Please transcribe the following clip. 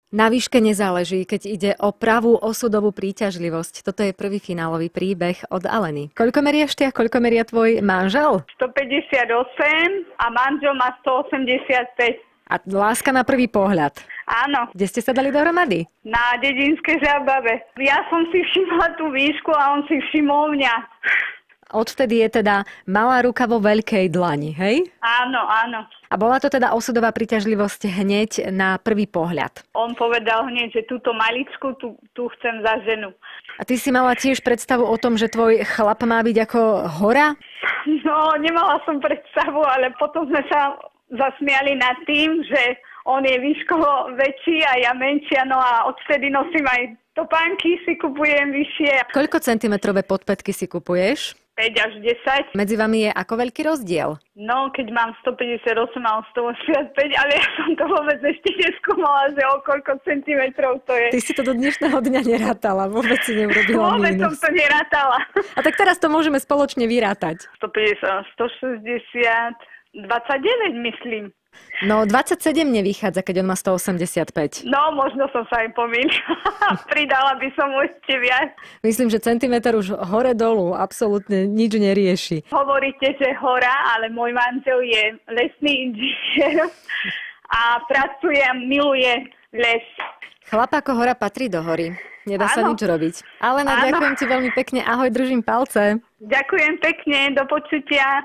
Na výške nezáleží, keď ide o pravú osudovú príťažlivosť. Toto je prvý finálový príbeh od Aleny. Koľko meriaš ty a koľko meria tvoj manžel? 158 a manžel má 185. A láska na prvý pohľad. Áno, Kde ste sa dali dohromady? na dedinskej zábave. Ja som si všimla tú výšku a on si všimol mňa. Odvtedy je teda malá ruka vo veľkej dlani, hej? Áno, áno. A bola to teda osudová príťažlivosť hneď na prvý pohľad. On povedal hneď, že túto maličku tu chcem za ženu. A ty si mala tiež predstavu o tom, že tvoj chlap má byť ako hora? No, nemala som predstavu, ale potom sme sa zasmiali nad tým, že on je výškovo väčší a ja menšia, no a odvtedy nosím aj topánky, si kupujem vyššie. Koľko centimetrové podpätky si kupuješ? 5 až 10. Medzi vami je ako veľký rozdiel? No, keď mám 158 a on 185, ale ja som to vôbec ešte neskúmala, že o koľko centimetrov to je. Ty si to do dnešného dňa nerátala, vôbec si neurobila Vôbec som mínus. to nerátala. A tak teraz to môžeme spoločne vyrátať. 150, 160, 29 myslím. No 27 nevychádza, keď on má 185. No, možno som sa aj pomýlila. Pridala by som mu ešte viac. Myslím, že centimeter už hore-dolu absolútne nič nerieši. Hovoríte, že hora, ale môj manžel je lesný inžinier a pracuje a miluje les. Chlap ako hora patrí do hory. Nedá sa Áno. nič robiť. Alena, Áno. ďakujem ti veľmi pekne. Ahoj, držím palce. Ďakujem pekne, do počutia.